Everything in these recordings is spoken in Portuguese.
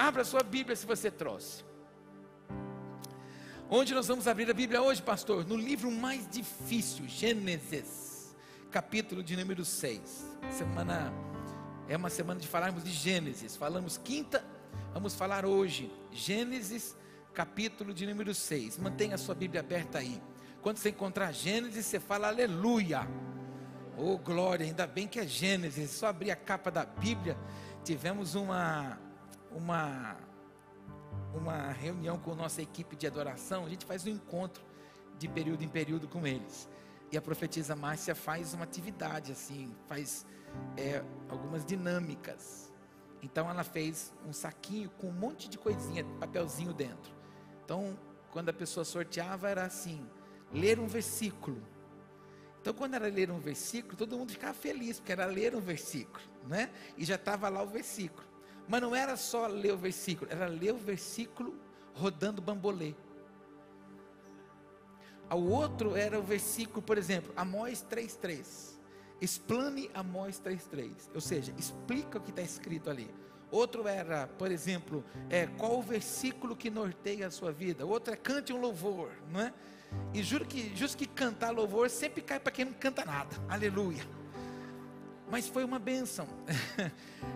Abra sua Bíblia se você trouxe. Onde nós vamos abrir a Bíblia hoje, pastor? No livro mais difícil, Gênesis, capítulo de número 6. É uma semana de falarmos de Gênesis. Falamos quinta, vamos falar hoje. Gênesis, capítulo de número 6. Mantenha a sua Bíblia aberta aí. Quando você encontrar Gênesis, você fala aleluia. Oh glória, ainda bem que é Gênesis. Só abrir a capa da Bíblia. Tivemos uma reunião com a nossa equipe de adoração. A gente faz um encontro de período em período com eles. E a profetisa Márcia faz uma atividade assim, faz algumas dinâmicas. Então ela fez um saquinho com um monte de coisinha, papelzinho dentro. Então quando a pessoa sorteava era assim, ler um versículo. Então quando era ler um versículo, todo mundo ficava feliz, porque era ler um versículo, né? E já estava lá o versículo. Mas não era só ler o versículo, era ler o versículo rodando bambolê. O outro era o versículo, por exemplo, Amós 3:3. Explane Amós 3:3. Ou seja, explica o que está escrito ali. Outro era, por exemplo, qual o versículo que norteia a sua vida. Outro é cante um louvor, não é? E juro que cantar louvor sempre cai para quem não canta nada. Aleluia. Mas foi uma bênção.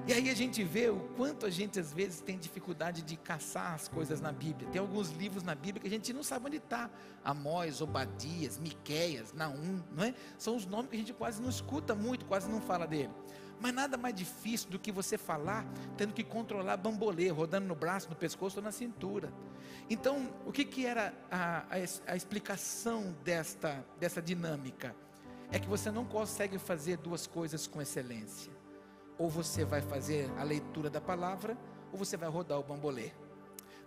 E aí a gente vê o quanto a gente às vezes tem dificuldade de caçar as coisas na Bíblia. Tem alguns livros na Bíblia que a gente não sabe onde está. Amós, Obadias, Miqueias, Naum, não é? São os nomes que a gente quase não escuta muito, quase não fala dele. Mas nada mais difícil do que você falar tendo que controlar bambolê, rodando no braço, no pescoço ou na cintura. Então, o que era a explicação dessa dinâmica? É que você não consegue fazer duas coisas com excelência. Ou você vai fazer a leitura da palavra, ou você vai rodar o bambolê.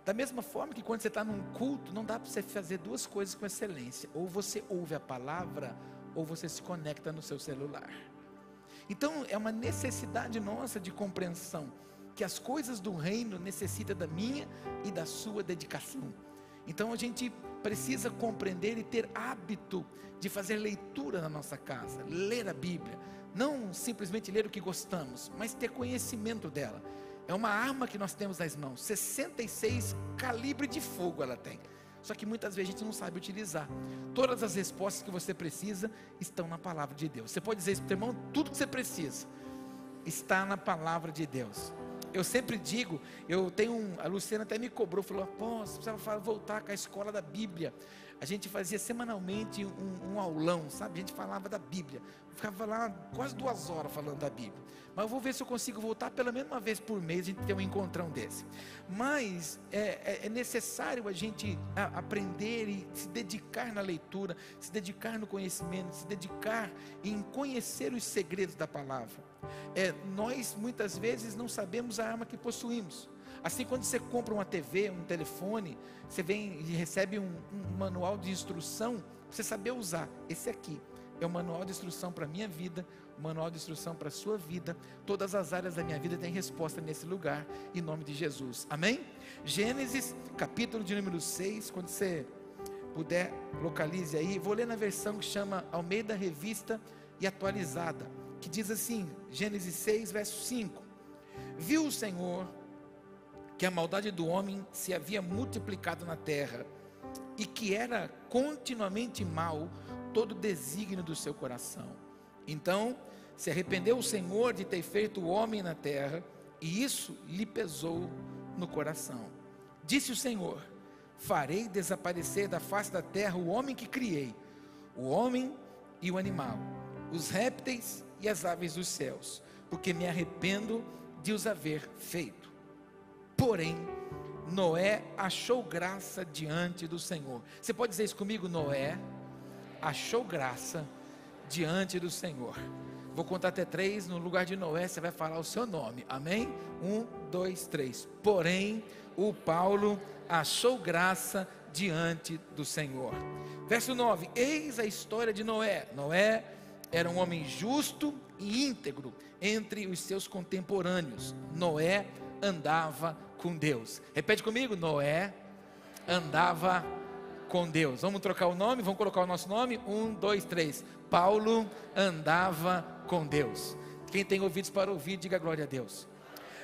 Da mesma forma que quando você está num culto, não dá para você fazer duas coisas com excelência. Ou você ouve a palavra, ou você se conecta no seu celular. Então é uma necessidade nossa de compreensão, que as coisas do reino necessitam da minha e da sua dedicação. Então a gente precisa compreender e ter hábito de fazer leitura na nossa casa, ler a Bíblia, não simplesmente ler o que gostamos, mas ter conhecimento dela. É uma arma que nós temos nas mãos, 66 calibre de fogo ela tem, só que muitas vezes a gente não sabe utilizar. Todas as respostas que você precisa estão na palavra de Deus. Você pode dizer isso para o irmão, tudo que você precisa está na palavra de Deus. Eu sempre digo, a Luciana até me cobrou, falou, pô, você precisava voltar com a escola da Bíblia. A gente fazia semanalmente um aulão, sabe? A gente falava da Bíblia. Eu ficava lá quase 2 horas falando da Bíblia. Mas eu vou ver se eu consigo voltar pelo menos uma vez por mês, a gente ter um encontrão desse. Mas é necessário a gente aprender e se dedicar na leitura, se dedicar no conhecimento, se dedicar em conhecer os segredos da palavra. Nós muitas vezes não sabemos a arma que possuímos. Assim, quando você compra uma TV, um telefone, você vem e recebe um manual de instrução, para você saber usar. Esse aqui é o manual de instrução para a minha vida, o manual de instrução para a sua vida. Todas as áreas da minha vida têm resposta nesse lugar, em nome de Jesus, amém? Gênesis, capítulo de número 6, quando você puder, localize aí. Vou ler na versão que chama Almeida Revista e Atualizada, que diz assim, Gênesis 6, verso 5. Viu o Senhor que a maldade do homem se havia multiplicado na terra, e que era continuamente mal todo o desígnio do seu coração. Então se arrependeu o Senhor de ter feito o homem na terra, e isso lhe pesou no coração. Disse o Senhor, farei desaparecer da face da terra o homem que criei, o homem e o animal, os répteis e as aves dos céus, porque me arrependo de os haver feito. Porém, Noé achou graça diante do Senhor. Você pode dizer isso comigo? Noé achou graça diante do Senhor. Vou contar até 3, no lugar de Noé você vai falar o seu nome, amém? 1, 2, 3. Porém, o Paulo achou graça diante do Senhor. Verso 9, eis a história de Noé. Noé era um homem justo e íntegro entre os seus contemporâneos. Noé andava com Deus. Repete comigo, Noé andava com Deus. Vamos trocar o nome, vamos colocar o nosso nome, 1, 2, 3, Paulo andava com Deus. Quem tem ouvidos para ouvir, diga glória a Deus.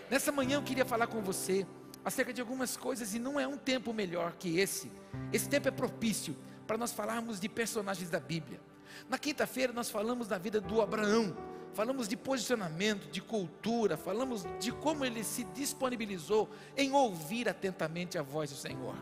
Nessa manhã eu queria falar com você acerca de algumas coisas, e não é um tempo melhor que esse. Esse tempo é propício para nós falarmos de personagens da Bíblia. Na quinta-feira nós falamos da vida do Abraão, falamos de posicionamento, de cultura, falamos de como ele se disponibilizou em ouvir atentamente a voz do Senhor.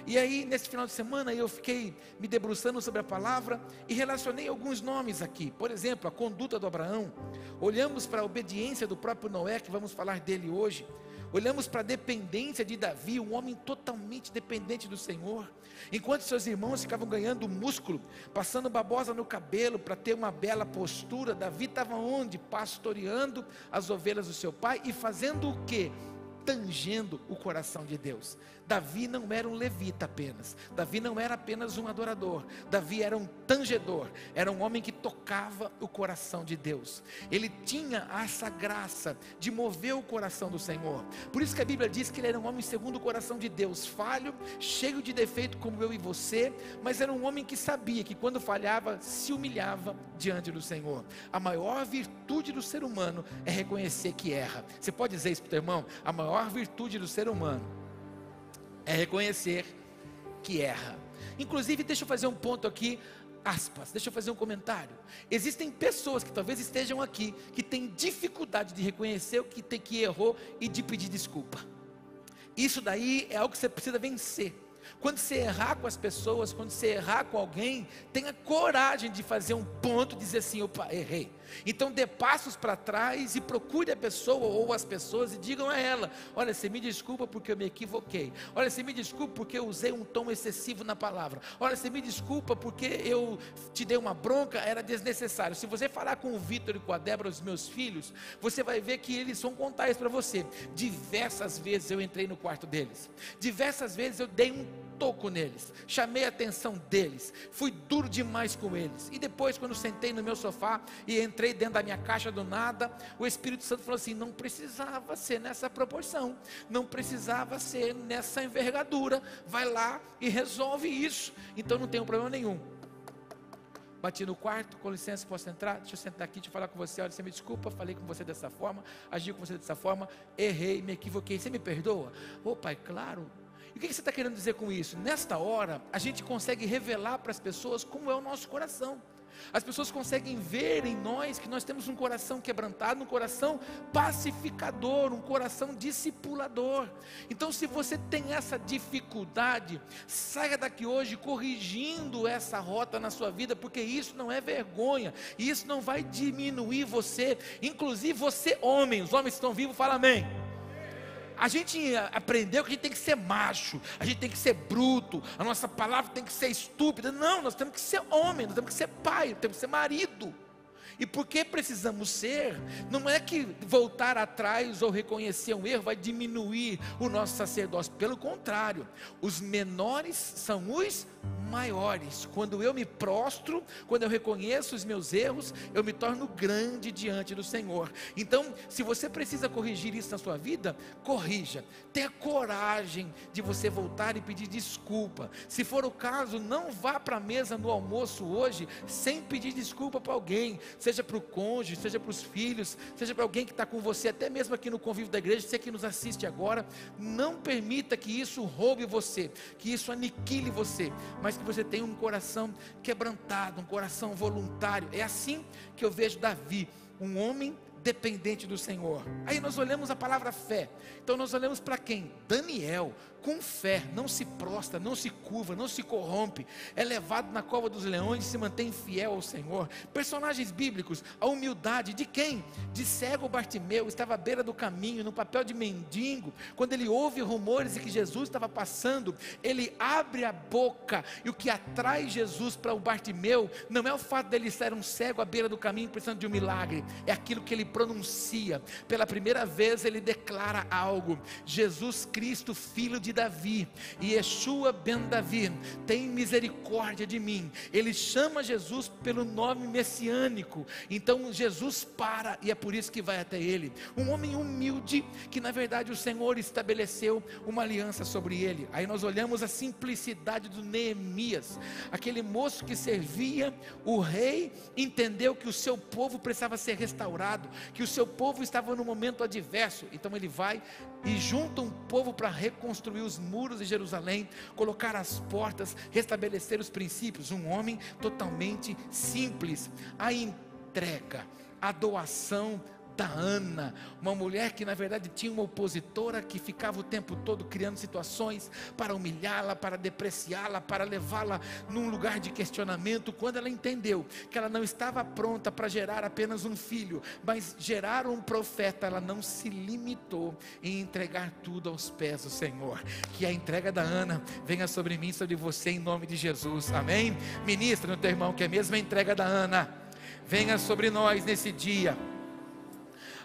E aí, nesse final de semana, eu fiquei me debruçando sobre a palavra e relacionei alguns nomes aqui. Por exemplo, a conduta do Abraão. Olhamos para a obediência do próprio Noé, que vamos falar dele hoje. Olhamos para a dependência de Davi, um homem totalmente dependente do Senhor. Enquanto seus irmãos ficavam ganhando músculo, passando babosa no cabelo para ter uma bela postura, Davi estava onde? Pastoreando as ovelhas do seu pai e fazendo o quê? Tangendo o coração de Deus. Davi não era um levita apenas, Davi não era apenas um adorador, Davi era um tangedor, era um homem que tocava o coração de Deus. Ele tinha essa graça de mover o coração do Senhor. Por isso que a Bíblia diz que ele era um homem segundo o coração de Deus, falho, cheio de defeito como eu e você, mas era um homem que sabia que quando falhava, se humilhava diante do Senhor. A maior virtude do ser humano é reconhecer que erra. Você pode dizer isso para o teu irmão? A maior virtude do ser humano é reconhecer que erra. Inclusive, deixa eu fazer um ponto aqui, aspas, deixa eu fazer um comentário. Existem pessoas que talvez estejam aqui, que têm dificuldade de reconhecer o que errou e de pedir desculpa. Isso daí é algo que você precisa vencer. Quando você errar com as pessoas, quando você errar com alguém, tenha coragem de fazer um ponto, dizer assim: opa, errei. Então dê passos para trás e procure a pessoa ou as pessoas e digam a ela: olha, você me desculpa porque eu me equivoquei. Olha, você me desculpa porque eu usei um tom excessivo na palavra. Olha, você me desculpa porque eu te dei uma bronca, era desnecessário. Se você falar com o Vitor e com a Débora, os meus filhos, você vai ver que eles vão contar isso para você. Diversas vezes eu entrei no quarto deles, diversas vezes eu dei um toco neles, chamei a atenção deles, fui duro demais com eles, e depois quando sentei no meu sofá e entrei dentro da minha caixa do nada, o Espírito Santo falou assim: não precisava ser nessa proporção, não precisava ser nessa envergadura, vai lá e resolve isso, então não tem problema nenhum. Bati no quarto: com licença, posso entrar? Deixa eu sentar aqui, deixa eu falar com você. Olha, você me desculpa, falei com você dessa forma, agi com você dessa forma, errei, me equivoquei, você me perdoa? Ô pai, claro. E o que você está querendo dizer com isso? Nesta hora, a gente consegue revelar para as pessoas como é o nosso coração. As pessoas conseguem ver em nós que nós temos um coração quebrantado, um coração pacificador, um coração discipulador. Então, se você tem essa dificuldade, saia daqui hoje corrigindo essa rota na sua vida, porque isso não é vergonha, e isso não vai diminuir você. Inclusive você, homem, os homens que estão vivos, fala amém. A gente aprendeu que a gente tem que ser macho, a gente tem que ser bruto, a nossa palavra tem que ser estúpida. Não, nós temos que ser homem, nós temos que ser pai, temos que ser marido. E porque precisamos ser, não é que voltar atrás ou reconhecer um erro vai diminuir o nosso sacerdócio. Pelo contrário, os menores são os maiores. Quando eu me prostro, quando eu reconheço os meus erros, eu me torno grande diante do Senhor. Então, se você precisa corrigir isso na sua vida, corrija. Tenha coragem de você voltar e pedir desculpa. Se for o caso, não vá para a mesa no almoço hoje sem pedir desculpa para alguém, seja para o cônjuge, seja para os filhos, seja para alguém que está com você, até mesmo aqui no convívio da igreja, você que nos assiste agora. Não permita que isso roube você, que isso aniquile você, mas que você tenha um coração quebrantado, um coração voluntário. É assim que eu vejo Davi, um homem dependente do Senhor. Aí nós olhamos a palavra fé. Então nós olhamos para quem? Daniel, com fé, não se prostra, não se curva, não se corrompe, é levado na cova dos leões e se mantém fiel ao Senhor. Personagens bíblicos, a humildade de quem? De cego Bartimeu, estava à beira do caminho, no papel de mendigo, quando ele ouve rumores de que Jesus estava passando, ele abre a boca, e o que atrai Jesus para o Bartimeu, não é o fato dele ser um cego à beira do caminho precisando de um milagre, é aquilo que ele pronuncia. Pela primeira vez ele declara algo: Jesus Cristo, filho de Davi, Yeshua ben Davi, tem misericórdia de mim. Ele chama Jesus pelo nome messiânico. Então Jesus para, e é por isso que vai até ele. Um homem humilde, que na verdade o Senhor estabeleceu uma aliança sobre ele. Aí nós olhamos a simplicidade do Neemias, aquele moço que servia o rei, entendeu que o seu povo precisava ser restaurado, que o seu povo estava num momento adverso. Então ele vai e junta um povo para reconstruir os muros de Jerusalém, colocar as portas, restabelecer os princípios. Um homem totalmente simples. A entrega, a doação da Ana, uma mulher que na verdade tinha uma opositora que ficava o tempo todo criando situações para humilhá-la, para depreciá-la, para levá-la num lugar de questionamento. Quando ela entendeu que ela não estava pronta para gerar apenas um filho, mas gerar um profeta, ela não se limitou em entregar tudo aos pés do Senhor. Que a entrega da Ana venha sobre mim, sobre você, em nome de Jesus, amém? Ministra no teu irmão que a mesma entrega da Ana venha sobre nós nesse dia.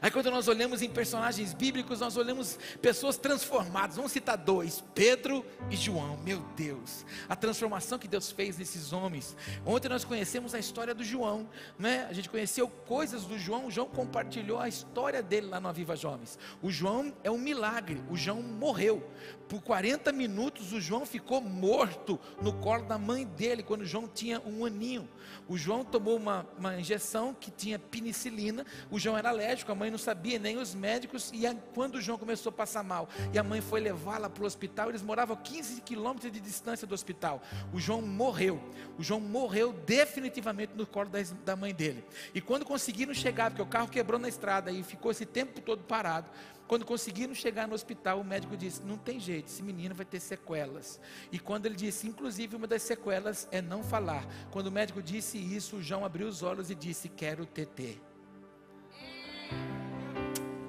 Aí quando nós olhamos em personagens bíblicos, nós olhamos pessoas transformadas. Vamos citar dois, Pedro e João. Meu Deus, a transformação que Deus fez nesses homens. Ontem nós conhecemos a história do João, né? A gente conheceu coisas do João. O João compartilhou a história dele lá no Aviva Jovens. O João é um milagre. O João morreu. Por 40 minutos o João ficou morto no colo da mãe dele, quando o João tinha 1 aninho. O João tomou uma injeção que tinha penicilina. O João era alérgico, a mãe não sabia, nem os médicos. E quando o João começou a passar mal e a mãe foi levá-la para o hospital, eles moravam a 15 quilômetros de distância do hospital. O João morreu. O João morreu definitivamente no colo da mãe dele. E quando conseguiram chegar, porque o carro quebrou na estrada e ficou esse tempo todo parado, quando conseguiram chegar no hospital, o médico disse: não tem jeito, esse menino vai ter sequelas. E quando ele disse, inclusive uma das sequelas é não falar. Quando o médico disse isso, o João abriu os olhos e disse: quero TT.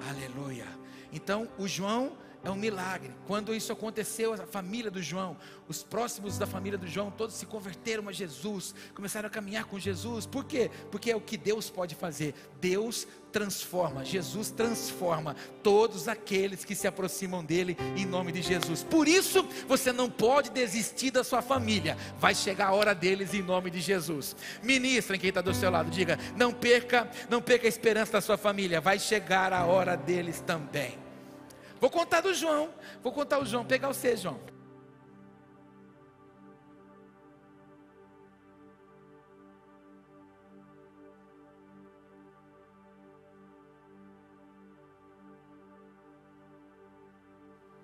Aleluia. Então o João é um milagre. Quando isso aconteceu, a família do João, os próximos da família do João, todos se converteram a Jesus, começaram a caminhar com Jesus. Por quê? Porque é o que Deus pode fazer. Deus transforma, Jesus transforma todos aqueles que se aproximam dele, em nome de Jesus. Por isso você não pode desistir da sua família. Vai chegar a hora deles, em nome de Jesus. Ministra em quem está do seu lado, diga: não perca a esperança da sua família. Vai chegar a hora deles também. Vou contar do João. Vou contar o João. Pegar você, João.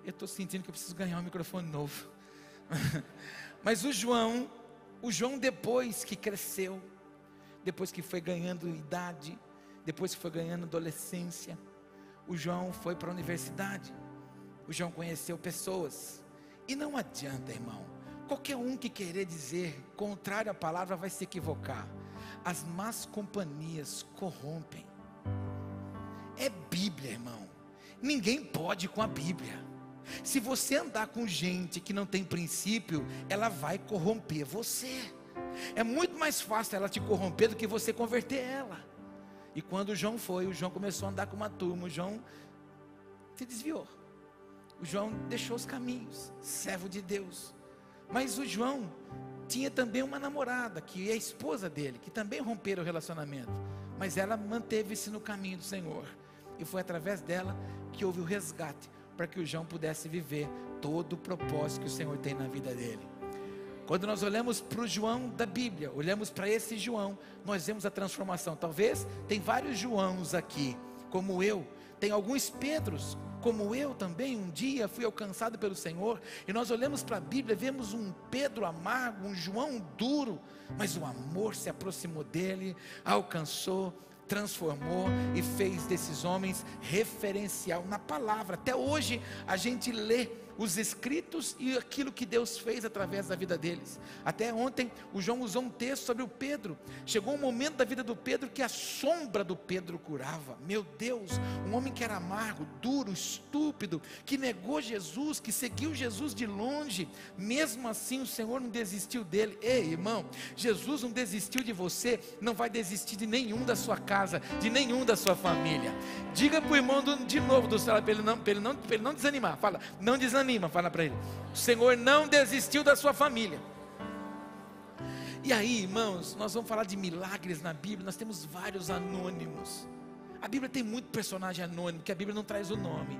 Eu estou sentindo que eu preciso ganhar um microfone novo. Mas o João depois que cresceu, depois que foi ganhando idade, depois que foi ganhando adolescência, o João foi para a universidade. O João conheceu pessoas. E não adianta, irmão, qualquer um que querer dizer contrário à palavra vai se equivocar. As más companhias corrompem. É Bíblia, irmão. Ninguém pode com a Bíblia. Se você andar com gente que não tem princípio, ela vai corromper você. É muito mais fácil ela te corromper do que você converter ela. E quando o João começou a andar com uma turma. O João se desviou. O João deixou os caminhos, servo de Deus. Mas o João tinha também uma namorada, que é a esposa dele, que também romperam o relacionamento. Mas ela manteve-se no caminho do Senhor. E foi através dela que houve o resgate, para que o João pudesse viver todo o propósito que o Senhor tem na vida dele. Quando nós olhamos para o João da Bíblia, olhamos para esse João, nós vemos a transformação. Talvez tem vários Joãos aqui, como eu. Tem alguns Pedros, como eu também. Um dia fui alcançado pelo Senhor. E nós olhamos para a Bíblia, vemos um Pedro amargo, um João duro. Mas o amor se aproximou dele, alcançou, transformou e fez desses homens referencial na palavra. Até hoje a gente lê os escritos e aquilo que Deus fez através da vida deles. Até ontem o João usou um texto sobre o Pedro. Chegou um momento da vida do Pedro que a sombra do Pedro curava. Meu Deus, um homem que era amargo, duro, estúpido, que negou Jesus, que seguiu Jesus de longe. Mesmo assim o Senhor não desistiu dele. Ei, irmão, Jesus não desistiu de você, não vai desistir de nenhum da sua casa, de nenhum da sua família. Diga para o irmão de novo do céu, para ele não desanimar. Fala, não desanima. Fala para ele: o Senhor não desistiu da sua família. E aí, irmãos, nós vamos falar de milagres na Bíblia. Nós temos vários anônimos. A Bíblia tem muito personagem anônimo, que a Bíblia não traz o nome.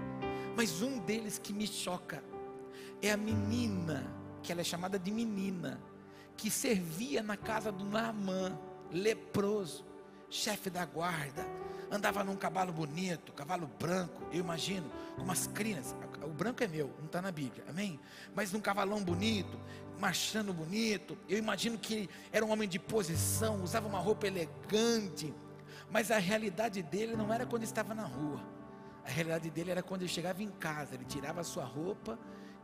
Mas um deles que me choca é a menina, que ela é chamada de menina, que servia na casa do Naamã, leproso. chefe da guarda, andava num cavalo bonito, cavalo branco, eu imagino, com umas crinas, o branco é meu, não está na Bíblia, amém? Mas num cavalão bonito, marchando bonito, eu imagino que era um homem de posição, usava uma roupa elegante, mas a realidade dele não era quando estava na rua, a realidade dele era quando ele chegava em casa, ele tirava a sua roupa,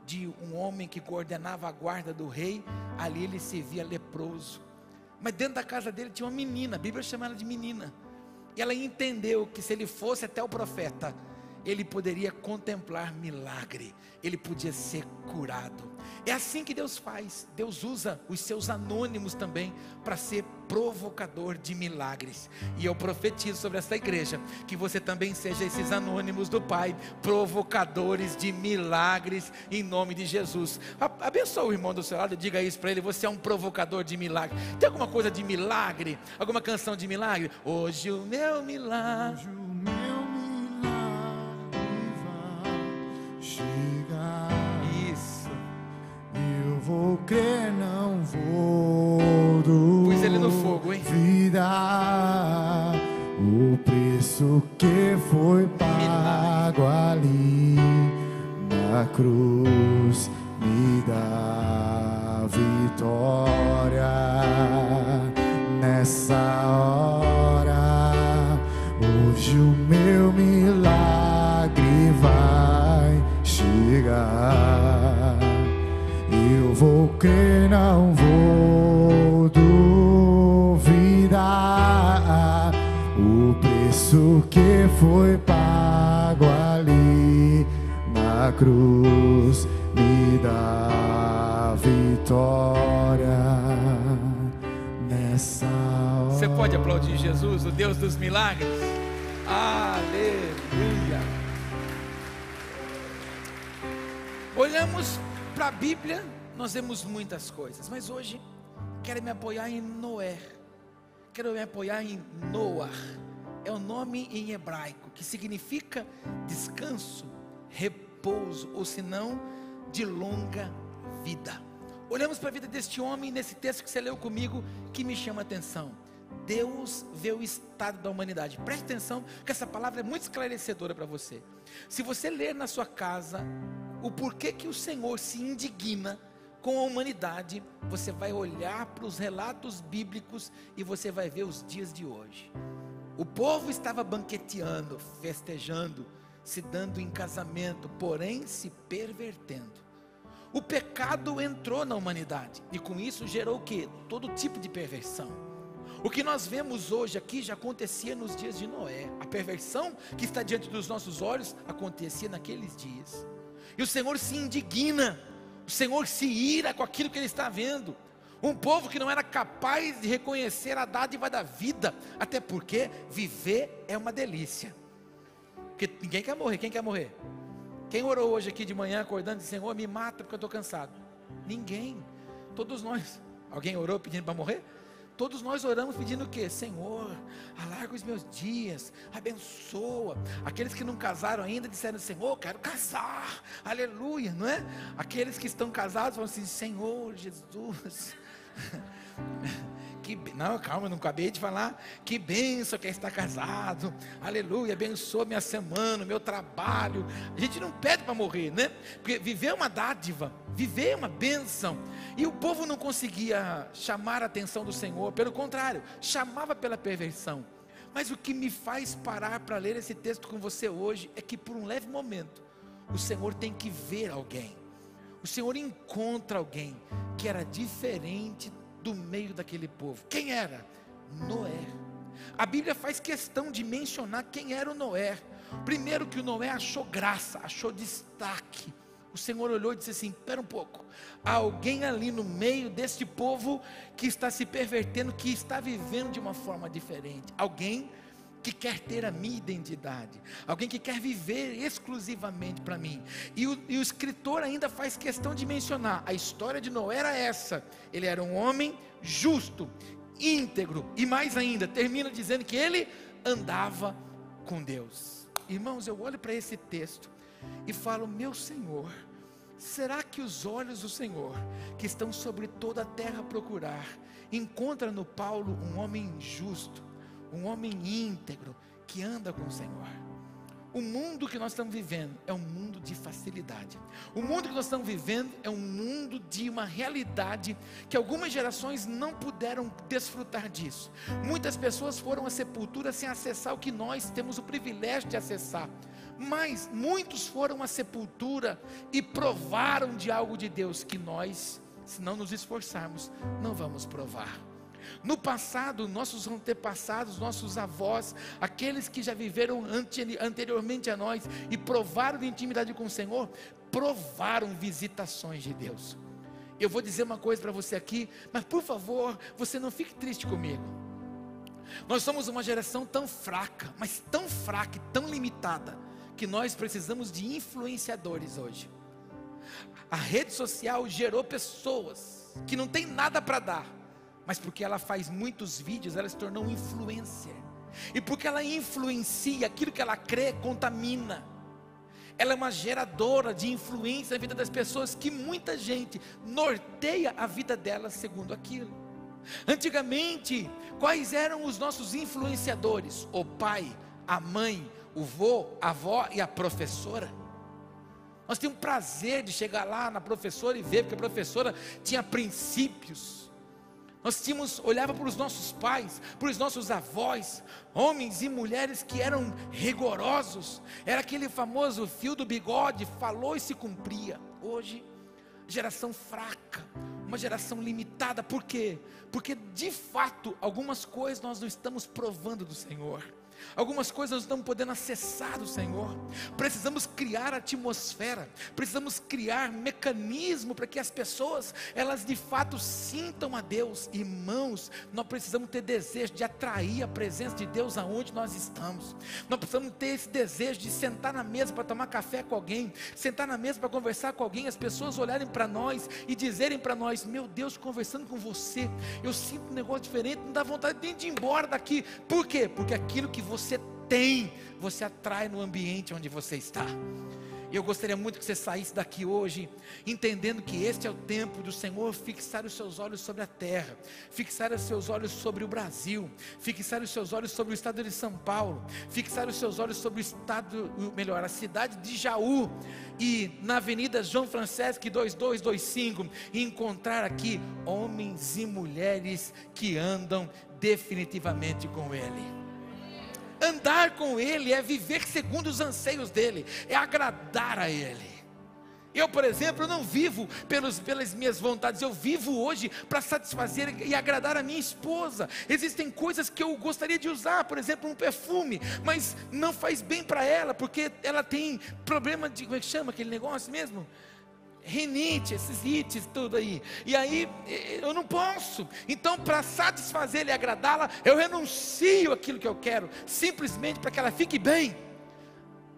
de um homem que coordenava a guarda do rei, ali ele se via leproso, mas dentro da casa dele tinha uma menina, a Bíblia chama ela de menina, e ela entendeu que se ele fosse até o profeta, ele poderia contemplar milagre, ele podia ser curado. É assim que Deus faz. Deus usa os seus anônimos também para ser provocador de milagres. E eu profetizo sobre essa igreja que você também seja esses anônimos do Pai, provocadores de milagres, em nome de Jesus. Abençoa o irmão do seu lado e diga isso para ele: você é um provocador de milagre. Tem alguma coisa de milagre? Alguma canção de milagre? Hoje o meu milagre, vou crer, não vou duvidar. Pus ele no fogo, hein? O preço que foi pago ali na cruz me dá vitória. Nessa hora, hoje o meu milagre vai chegar. Eu vou crer, não vou duvidar. O preço que foi pago ali na cruz me dá vitória. Nessa hora. Você pode aplaudir Jesus, o Deus dos milagres? Aleluia! Olhamos para a Bíblia, nós vemos muitas coisas, mas hoje quero me apoiar em Noé, quero me apoiar em Noah. É o nome em hebraico que significa descanso, repouso, ou senão de longa vida. Olhamos para a vida deste homem nesse texto que você leu comigo, que me chama a atenção. Deus vê o estado da humanidade. Preste atenção, que essa palavra é muito esclarecedora para você. Se você ler na sua casa o porquê que o Senhor se indigna com a humanidade, você vai olhar para os relatos bíblicos e você vai ver os dias de hoje. O povo estava banqueteando, festejando, se dando em casamento, porém se pervertendo. O pecado entrou na humanidade e com isso gerou o quê? Todo tipo de perversão. O que nós vemos hoje aqui já acontecia nos dias de Noé. A perversão que está diante dos nossos olhos acontecia naqueles dias. E o Senhor se indigna, o Senhor se ira com aquilo que Ele está vendo. Um povo que não era capaz de reconhecer a dádiva da vida, até porque viver é uma delícia. Porque ninguém quer morrer. Quem quer morrer? Quem orou hoje aqui de manhã acordando e disse: Senhor, me mata porque eu estou cansado? Ninguém. Todos nós. Alguém orou pedindo para morrer? Todos nós oramos pedindo o quê? Senhor, alarga os meus dias, abençoa. Aqueles que não casaram ainda disseram: Senhor, quero casar, aleluia, não é? Aqueles que estão casados falam assim: Senhor Jesus, não, calma, não acabei de falar. Que bênção que é estar casado, aleluia, abençoa minha semana, meu trabalho. A gente não pede para morrer, né? Porque viver é uma dádiva, viver é uma bênção. E o povo não conseguia chamar a atenção do Senhor, pelo contrário, chamava pela perversão. Mas o que me faz parar para ler esse texto com você hoje é que por um leve momento o Senhor tem que ver alguém. O Senhor encontra alguém que era diferente do meio daquele povo. Quem era? Noé. A Bíblia faz questão de mencionar quem era o Noé. Primeiro, que o Noé achou graça, achou destaque. O Senhor olhou e disse assim: espera um pouco, há alguém ali no meio deste povo que está se pervertendo, que está vivendo de uma forma diferente. Alguém que quer ter a minha identidade, alguém que quer viver exclusivamente para mim. E o escritor ainda faz questão de mencionar: a história de Noé era essa. Ele era um homem justo, íntegro, e mais ainda, termina dizendo que ele andava com Deus. Irmãos, eu olho para esse texto e falo: meu Senhor, será que os olhos do Senhor, que estão sobre toda a terra a procurar, encontra no Paulo um homem justo, um homem íntegro que anda com o Senhor. O mundo que nós estamos vivendo é um mundo de facilidade. O mundo que nós estamos vivendo é um mundo de uma realidade que algumas gerações não puderam desfrutar disso. Muitas pessoas foram à sepultura sem acessar o que nós temos o privilégio de acessar. Mas muitos foram à sepultura e provaram de algo de Deus que nós, se não nos esforçarmos, não vamos provar. No passado, nossos antepassados, nossos avós, aqueles que já viveram anteriormente a nós e provaram de intimidade com o Senhor, provaram visitações de Deus. Eu vou dizer uma coisa para você aqui, mas por favor, você não fique triste comigo. Nós somos uma geração tão fraca, mas tão fraca e tão limitada, que nós precisamos de influenciadores hoje. A rede social gerou pessoas que não tem nada para dar, mas porque ela faz muitos vídeos, ela se tornou um influencer. E porque ela influencia, aquilo que ela crê contamina. Ela é uma geradora de influência na vida das pessoas, que muita gente norteia a vida delas segundo aquilo. Antigamente, quais eram os nossos influenciadores? O pai, a mãe, o vô, a avó e a professora. Nós tínhamos prazer de chegar lá na professora e ver, porque a professora tinha princípios. Nós olhava para os nossos pais, para os nossos avós, homens e mulheres que eram rigorosos. Era aquele famoso fio do bigode, falou e se cumpria. Hoje, geração fraca, uma geração limitada. Por quê? Porque de fato, algumas coisas nós não estamos provando do Senhor. Algumas coisas nós não estamos podendo acessar do Senhor. Precisamos criar atmosfera, precisamos criar mecanismo para que as pessoas, elas de fato sintam a Deus. Irmãos, nós precisamos ter desejo de atrair a presença de Deus aonde nós estamos. Nós precisamos ter esse desejo de sentar na mesa para tomar café com alguém, sentar na mesa para conversar com alguém, as pessoas olharem para nós e dizerem para nós: meu Deus, conversando com você, eu sinto um negócio diferente, não dá vontade nem de ir embora daqui. Por quê? Porque aquilo que você tem, você atrai no ambiente onde você está. E eu gostaria muito que você saísse daqui hoje entendendo que este é o tempo do Senhor fixar os seus olhos sobre a terra, fixar os seus olhos sobre o Brasil, fixar os seus olhos sobre o estado de São Paulo, fixar os seus olhos sobre o estado, melhor, a cidade de Jaú, e na avenida João Franceschi 2225, e encontrar aqui homens e mulheres que andam definitivamente com Ele. Andar com Ele é viver segundo os anseios dEle, é agradar a Ele. Eu, por exemplo, não vivo pelas minhas vontades, eu vivo hoje para satisfazer e agradar a minha esposa. Existem coisas que eu gostaria de usar, por exemplo, um perfume, mas não faz bem para ela, porque ela tem problema de, como é que chama aquele negócio mesmo? Rinite, esses ites, tudo aí. E aí eu não posso. Então, para satisfazer e agradá-la, eu renuncio aquilo que eu quero, simplesmente para que ela fique bem.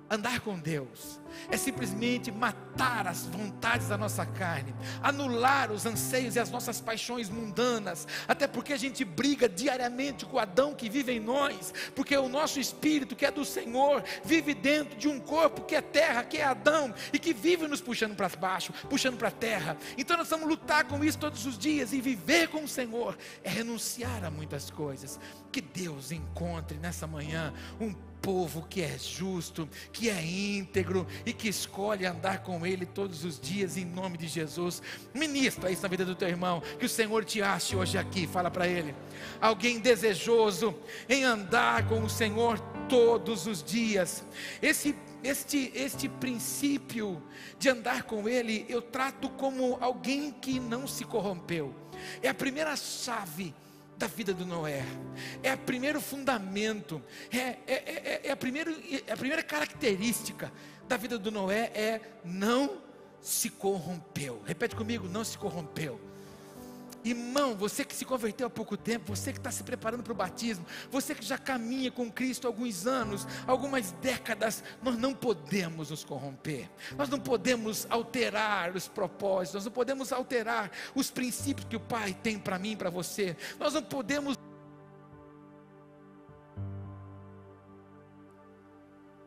Andar com Deus é simplesmente matar as vontades da nossa carne, anular os anseios e as nossas paixões mundanas. Até porque a gente briga diariamente com o Adão que vive em nós, porque o nosso espírito, que é do Senhor, vive dentro de um corpo que é terra, que é Adão, e que vive nos puxando para baixo, puxando para a terra. Então nós vamos lutar com isso todos os dias, e viver com o Senhor é renunciar a muitas coisas. Que Deus encontre nessa manhã um povo que é justo, que é íntegro e que escolhe andar com Ele todos os dias, em nome de Jesus. Ministra isso na vida do teu irmão, que o Senhor te ache hoje aqui. Fala para ele: alguém desejoso em andar com o Senhor todos os dias. Este princípio de andar com Ele, eu trato como alguém que não se corrompeu. É a primeira chave da vida do Noé, é o primeiro fundamento, é a primeira característica da vida do Noé, é não se corrompeu. Repete comigo: não se corrompeu. Irmão, você que se converteu há pouco tempo, você que está se preparando para o batismo, você que já caminha com Cristo há alguns anos, algumas décadas, nós não podemos nos corromper, nós não podemos alterar os propósitos, nós não podemos alterar os princípios que o Pai tem para mim e para você, nós não podemos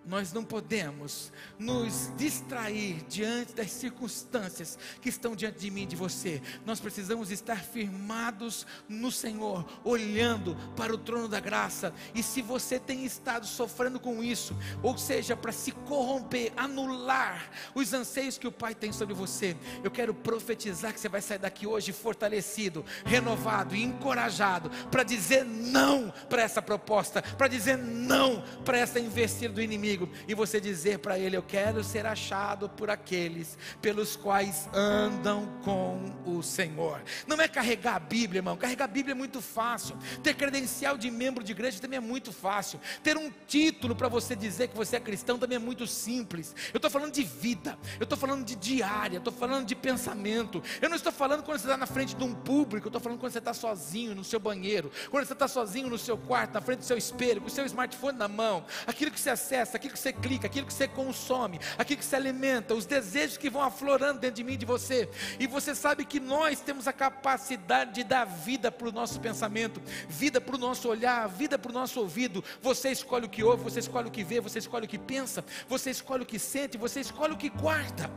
nós não podemos nos distrair diante das circunstâncias que estão diante de mim e de você. Nós precisamos estar firmados no Senhor, olhando para o trono da graça. E se você tem estado sofrendo com isso, ou seja, para se corromper, anular os anseios que o Pai tem sobre você, eu quero profetizar que você vai sair daqui hoje fortalecido, renovado e encorajado para dizer não para essa proposta, para dizer não para essa investida do inimigo, e você dizer para ele: eu quero ser achado por aqueles pelos quais andam com o Senhor. Não é carregar a Bíblia, irmão. Carregar a Bíblia é muito fácil. Ter credencial de membro de igreja também é muito fácil. Ter um título para você dizer que você é cristão também é muito simples. Eu estou falando de vida, eu estou falando de diária, eu estou falando de pensamento. Eu não estou falando quando você está na frente de um público, eu estou falando quando você está sozinho no seu banheiro, quando você está sozinho no seu quarto, na frente do seu espelho, com o seu smartphone na mão, aquilo que você acessa, aquilo que você clica, aquilo que você consome, aquilo que você alimenta, os desejos que vão aflorando dentro de mim e de você. E você sabe que nós temos a capacidade de dar vida para o nosso pensamento, vida para o nosso olhar, vida para o nosso ouvido. Você escolhe o que ouve, você escolhe o que vê, você escolhe o que pensa, você escolhe o que sente, você escolhe o que guarda.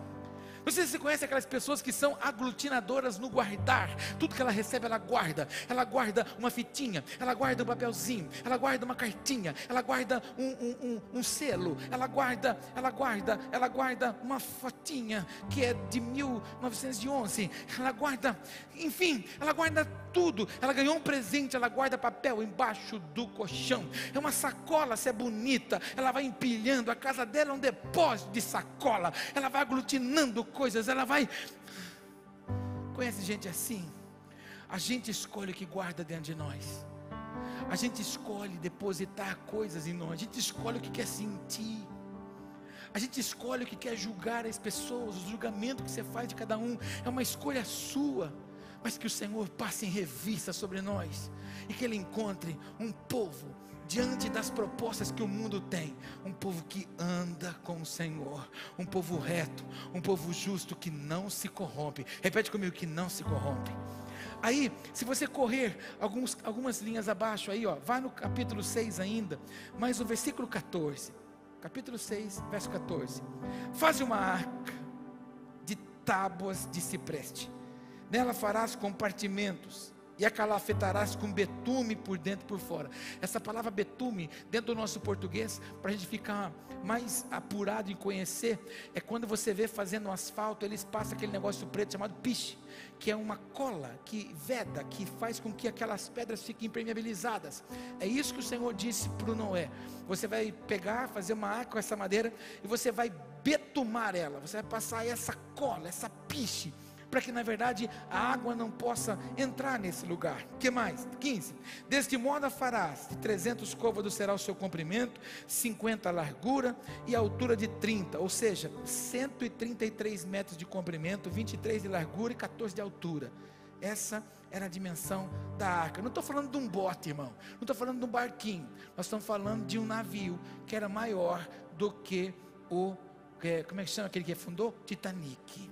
Não sei se você conhece aquelas pessoas que são aglutinadoras no guardar. Tudo que ela recebe ela guarda uma fitinha, ela guarda um papelzinho, ela guarda uma cartinha, ela guarda um selo, ela guarda uma fotinha que é de 1911, ela guarda, enfim, ela guarda tudo. Ela ganhou um presente, ela guarda papel embaixo do colchão, é uma sacola, se é bonita, ela vai empilhando, a casa dela é um depósito de sacola, ela vai aglutinando coisas, ela vai... Conhece gente assim? A gente escolhe o que guarda dentro de nós, a gente escolhe depositar coisas em nós, a gente escolhe o que quer sentir, a gente escolhe o que quer julgar as pessoas, o julgamento que você faz de cada um, é uma escolha sua. Mas que o Senhor passe em revista sobre nós, e que Ele encontre um povo diante das propostas que o mundo tem, um povo que anda com o Senhor, um povo reto, um povo justo que não se corrompe. Repete comigo: que não se corrompe. Aí, se você correr algumas linhas abaixo aí, vai no capítulo 6 ainda, mas o versículo 14, capítulo 6, verso 14: faze uma arca de tábuas de cipreste, nela farás compartimentos, e a calafetarás com betume por dentro e por fora. Essa palavra betume, dentro do nosso português, para a gente ficar mais apurado em conhecer, é quando você vê fazendo um asfalto, eles passam aquele negócio preto chamado piche, que é uma cola que veda, que faz com que aquelas pedras fiquem impermeabilizadas. É isso que o Senhor disse para o Noé: você vai pegar, fazer uma arca com essa madeira, e você vai betumar ela, você vai passar essa cola, essa piche, para que na verdade a água não possa entrar nesse lugar. O que mais? 15: deste modo a farás, de 300 côvados será o seu comprimento, 50 a largura e a altura de 30, ou seja, 133 metros de comprimento, 23 de largura e 14 de altura. Essa era a dimensão da arca. Não estou falando de um bote, irmão, não estou falando de um barquinho, nós estamos falando de um navio que era maior do que como é que chama aquele que afundou? Titanic.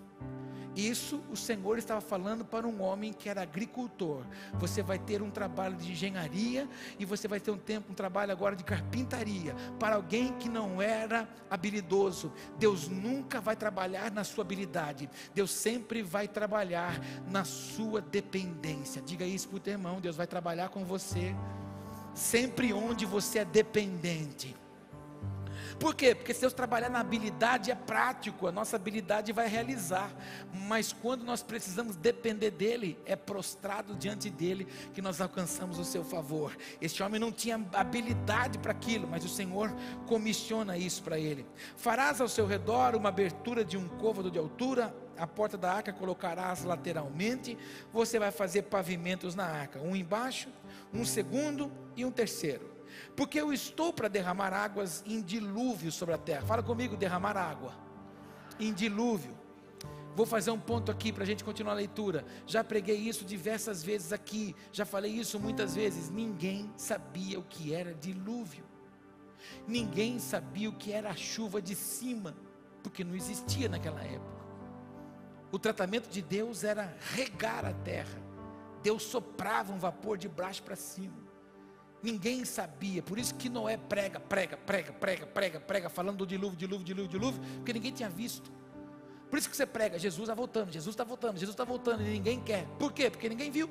Isso o Senhor estava falando para um homem que era agricultor. Você vai ter um trabalho de engenharia, e você vai ter um trabalho agora de carpintaria, para alguém que não era habilidoso. Deus nunca vai trabalhar na sua habilidade, Deus sempre vai trabalhar na sua dependência. Diga isso para o teu irmão: Deus vai trabalhar com você sempre onde você é dependente. Por quê? Porque se Deus trabalhar na habilidade é prático, a nossa habilidade vai realizar, mas quando nós precisamos depender dEle, é prostrado diante dEle que nós alcançamos o seu favor. Este homem não tinha habilidade para aquilo, mas o Senhor comissiona isso para ele. Farás ao seu redor uma abertura de 1 côvado de altura, a porta da arca colocarás lateralmente, você vai fazer pavimentos na arca, um embaixo, um segundo e um terceiro. Porque eu estou para derramar águas em dilúvio sobre a terra. Fala comigo: derramar água em dilúvio. Vou fazer um ponto aqui para a gente continuar a leitura. Já preguei isso diversas vezes aqui, já falei isso muitas vezes. Ninguém sabia o que era dilúvio, ninguém sabia o que era a chuva de cima, porque não existia naquela época. O tratamento de Deus era regar a terra. Deus soprava um vapor de baixo para cima, Ninguém sabia, por isso que Noé prega, falando do dilúvio, porque ninguém tinha visto. Por isso que você prega, Jesus está voltando, Jesus está voltando, Jesus está voltando, e ninguém quer. Por quê? Porque ninguém viu.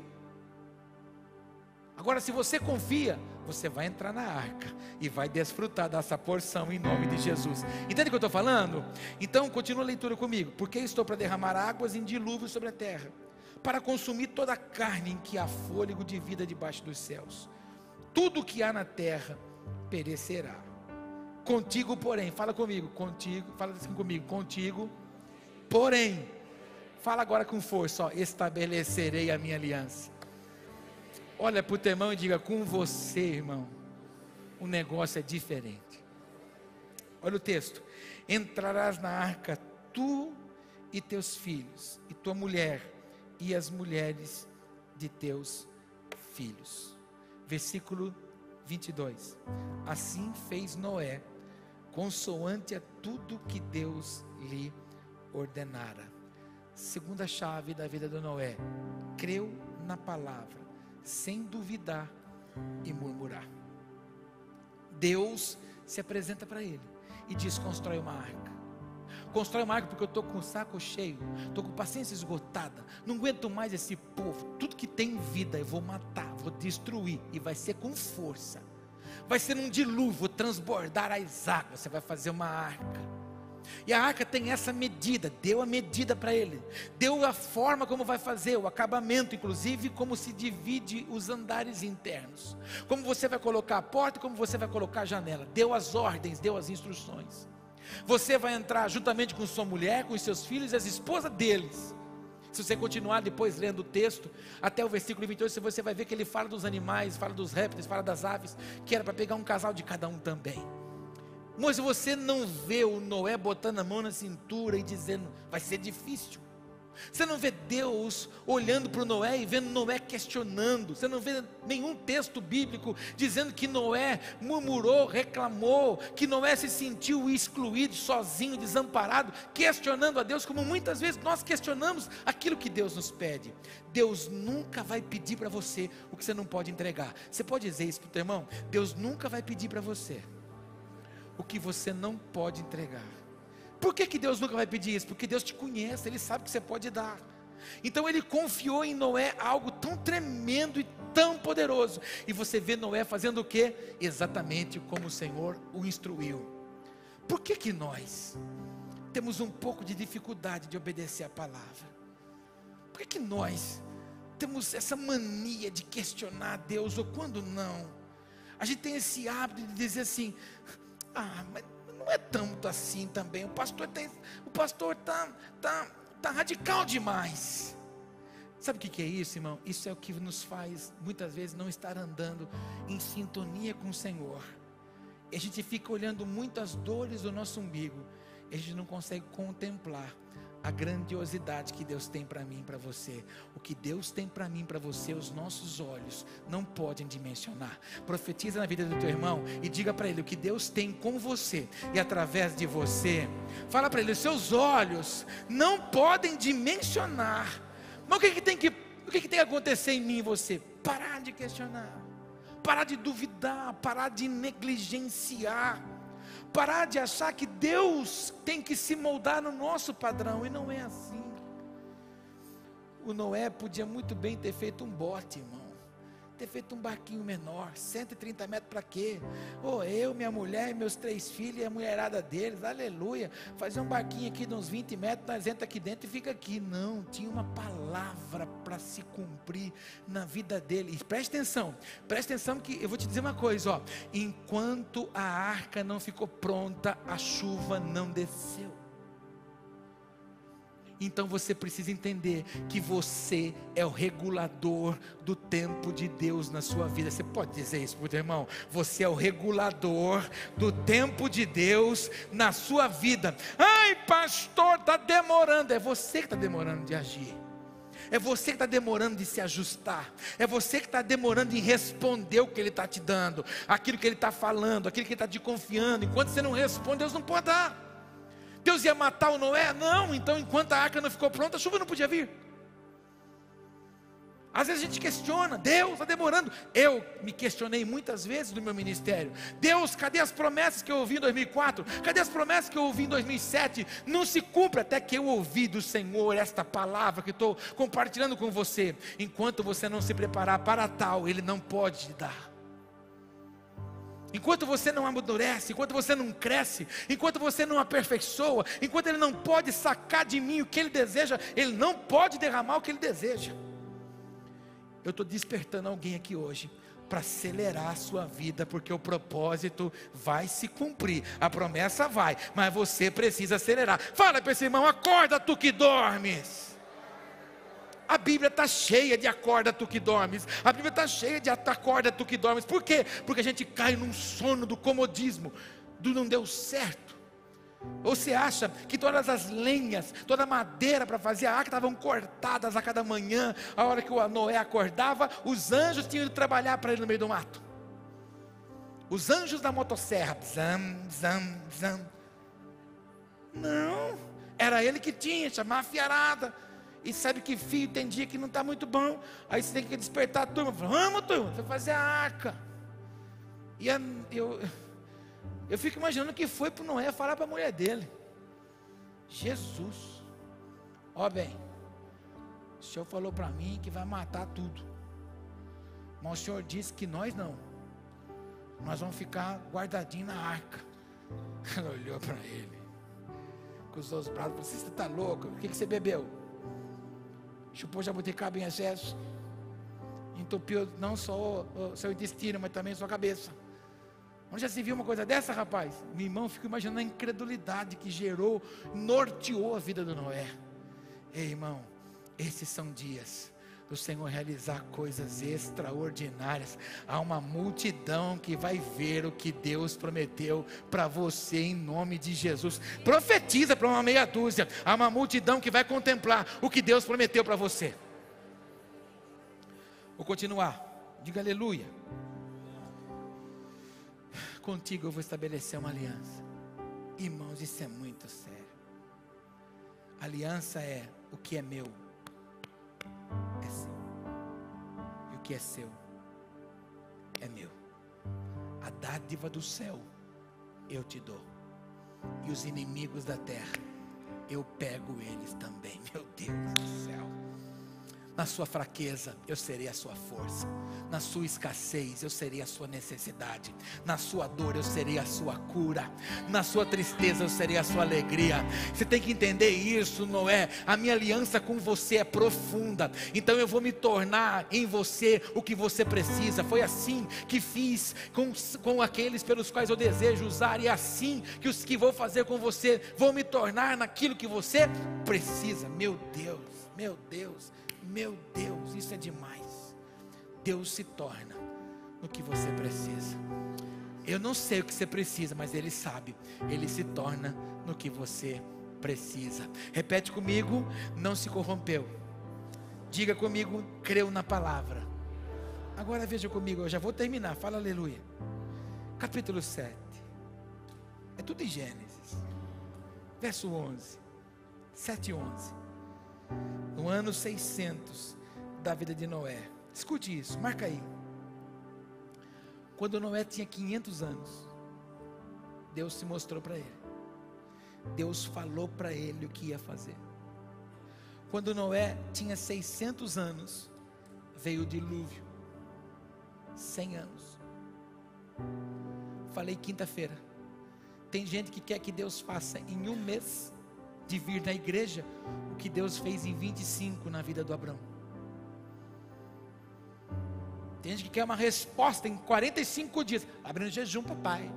Agora, se você confia, você vai entrar na arca e vai desfrutar dessa porção em nome de Jesus. Entende o que eu estou falando? Então, continua a leitura comigo. Porque estou para derramar águas em dilúvio sobre a terra, para consumir toda a carne em que há fôlego de vida debaixo dos céus. Tudo que há na terra perecerá. Contigo, porém, fala comigo, contigo, fala assim comigo, contigo, porém, fala agora com força, ó, estabelecerei a minha aliança. Olha para o teu irmão e diga: com você, irmão, o negócio é diferente. Olha o texto: entrarás na arca, tu e teus filhos, e tua mulher, e as mulheres de teus filhos. Versículo 22. Assim fez Noé, consoante a tudo que Deus lhe ordenara. Segunda chave da vida do Noé: creu na palavra, sem duvidar e murmurar. Deus se apresenta para ele e diz: constrói uma arca. Constrói uma arca porque eu estou com o saco cheio, estou com paciência esgotada, não aguento mais esse povo. Tudo que tem vida eu vou matar, vou destruir, e vai ser com força. Vai ser um dilúvio, vou transbordar as águas. Você vai fazer uma arca. E a arca tem essa medida, deu a medida para ele, deu a forma como vai fazer, o acabamento, inclusive como se divide os andares internos, como você vai colocar a porta, como você vai colocar a janela, deu as ordens, deu as instruções. Você vai entrar juntamente com sua mulher, com os seus filhos e as esposas deles. Se você continuar depois lendo o texto, até o versículo 28, você vai ver que ele fala dos animais, fala dos répteis, fala das aves, que era para pegar um casal de cada um também. Mas você não vê o Noé botando a mão na cintura e dizendo: vai ser difícil. Você não vê Deus olhando para o Noé e vendo Noé questionando. Você não vê nenhum texto bíblico dizendo que Noé murmurou, reclamou, que Noé se sentiu excluído, sozinho, desamparado, questionando a Deus, como muitas vezes nós questionamos aquilo que Deus nos pede. Deus nunca vai pedir para você o que você não pode entregar. Você pode dizer isso para o teu irmão? Deus nunca vai pedir para você o que você não pode entregar. Por que Deus nunca vai pedir isso? Porque Deus te conhece, Ele sabe que você pode dar. Então Ele confiou em Noé algo tão tremendo e tão poderoso. E você vê Noé fazendo o que? Exatamente como o Senhor o instruiu. Por que nós temos um pouco de dificuldade de obedecer a palavra? Por que nós temos essa mania de questionar Deus, ou quando não? A gente tem esse hábito de dizer assim: mas não é tanto assim também. O pastor tá radical demais. Sabe o que é isso, irmão? Isso é o que nos faz muitas vezes não estar andando em sintonia com o Senhor. E a gente fica olhando muito as dores do nosso umbigo, e a gente não consegue contemplar a grandiosidade que Deus tem para mim e para você. O que Deus tem para mim e para você, os nossos olhos não podem dimensionar. Profetiza na vida do teu irmão e diga para ele o que Deus tem com você e através de você. Fala para ele: os seus olhos não podem dimensionar. Mas o que tem que acontecer em mim e você? Parar de questionar, parar de duvidar, parar de negligenciar, parar de achar que Deus tem que se moldar no nosso padrão, e não é assim. O Noé podia muito bem ter feito um bote, irmão, ter feito um barquinho menor, 130 metros para quê? Eu, minha mulher, meus 3 filhos e a mulherada deles, aleluia, fazer um barquinho aqui de uns 20 metros, nós entra aqui dentro e fica aqui. Não, tinha uma palavra para se cumprir na vida dele. E preste atenção que eu vou te dizer uma coisa, enquanto a arca não ficou pronta, a chuva não desceu. Então você precisa entender que você é o regulador do tempo de Deus na sua vida. Você pode dizer isso para o teu irmão? Você é o regulador do tempo de Deus na sua vida. Ai, pastor, está demorando. É você que está demorando de agir. É você que está demorando de se ajustar. É você que está demorando em responder o que Ele está te dando, aquilo que Ele está falando, aquilo que Ele está te confiando. Enquanto você não responde, Deus não pode dar. Deus ia matar o Noé? Não. Então enquanto a arca não ficou pronta, a chuva não podia vir. Às vezes a gente questiona, Deus está demorando. Eu me questionei muitas vezes no meu ministério. Deus, cadê as promessas que eu ouvi em 2004? Cadê as promessas que eu ouvi em 2007? Não se cumpre até que eu ouvi do Senhor esta palavra que estou compartilhando com você. Enquanto você não se preparar para tal, Ele não pode te dar. Enquanto você não amadurece, enquanto você não cresce, enquanto você não aperfeiçoa, enquanto Ele não pode sacar de mim o que Ele deseja, Ele não pode derramar o que Ele deseja. Eu estou despertando alguém aqui hoje para acelerar a sua vida, porque o propósito vai se cumprir, a promessa vai, mas você precisa acelerar. Fala para esse irmão: acorda tu que dormes. A Bíblia está cheia de acorda tu que dormes. A Bíblia está cheia de acorda tu que dormes. Por quê? Porque a gente cai num sono do comodismo, do não deu certo. Ou você acha que todas as lenhas, toda a madeira para fazer a arca estavam cortadas a cada manhã? A hora que o Noé acordava, os anjos tinham ido trabalhar para ele no meio do mato. Os anjos da motosserra. Zam, zam, zam. Não, era ele que tinha, chamar a fiarada. E sabe que filho tem dia que não está muito bom. Aí você tem que despertar a turma. Vamos turma, você vai fazer a arca. E eu fico imaginando que foi para o Noé falar para a mulher dele: Jesus, ó bem, o Senhor falou para mim que vai matar tudo, mas o Senhor disse que nós não, nós vamos ficar guardadinhos na arca. Ela olhou para ele, cruzou os braços e falou: você está louco? O que você bebeu? Chupou jabuticaba em excesso, entupiu não só o seu intestino, mas também a sua cabeça. Onde já se viu uma coisa dessa, rapaz? Meu irmão, fico imaginando a incredulidade que gerou, norteou a vida do Noé. Ei, irmão, esses são dias do Senhor realizar coisas extraordinárias. Há uma multidão que vai ver o que Deus prometeu para você em nome de Jesus. Profetiza para uma meia dúzia. Há uma multidão que vai contemplar o que Deus prometeu para você. Vou continuar. Diga aleluia. Contigo eu vou estabelecer uma aliança. Irmãos, isso é muito sério. Aliança é o que é meu, é seu. E o que é seu, é meu. A dádiva do céu, eu te dou. E os inimigos da terra, eu pego eles também. Meu Deus do céu. Na sua fraqueza, eu serei a sua força. Na sua escassez, eu serei a sua necessidade. Na sua dor, eu serei a sua cura. Na sua tristeza, eu serei a sua alegria. Você tem que entender isso, Noé. A minha aliança com você é profunda. Então eu vou me tornar em você o que você precisa. Foi assim que fiz com aqueles pelos quais eu desejo usar. E é assim que os que vou fazer com você, vou me tornar naquilo que você precisa. Meu Deus, meu Deus. Meu Deus, isso é demais. Deus se torna no que você precisa. Eu não sei o que você precisa, mas Ele sabe. Ele se torna no que você precisa. Repete comigo: não se corrompeu. Diga comigo: creu na palavra. Agora veja comigo, eu já vou terminar. Fala aleluia. Capítulo 7. É tudo em Gênesis. Verso 11. 7 e 11. No ano 600 da vida de Noé. Escute isso, marca aí. Quando Noé tinha 500 anos, Deus se mostrou para ele. Deus falou para ele o que ia fazer. Quando Noé tinha 600 anos, veio o dilúvio. 100 anos. Falei quinta-feira. Tem gente que quer que Deus faça em um mês de vir na igreja o que Deus fez em 25 na vida do Abraão. Tem gente que quer uma resposta em 45 dias. Abrindo jejum, papai.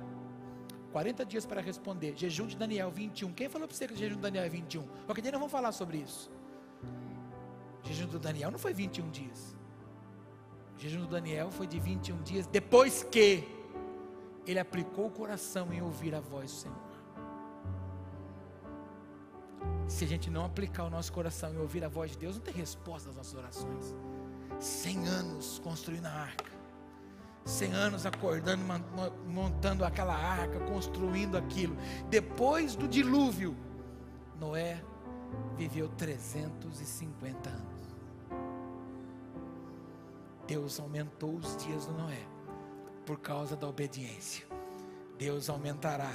40 dias para responder. Jejum de Daniel 21. Quem falou para você que o jejum de Daniel é 21? Qualquer dia nós vamos falar sobre isso. O jejum do Daniel não foi 21 dias. O jejum do Daniel foi de 21 dias depois que ele aplicou o coração em ouvir a voz do Senhor. Se a gente não aplicar o nosso coração e ouvir a voz de Deus, não tem resposta às nossas orações. 100 anos construindo a arca, 100 anos acordando, montando aquela arca, construindo aquilo. Depois do dilúvio, Noé viveu 350 anos. Deus aumentou os dias do Noé por causa da obediência. Deus aumentará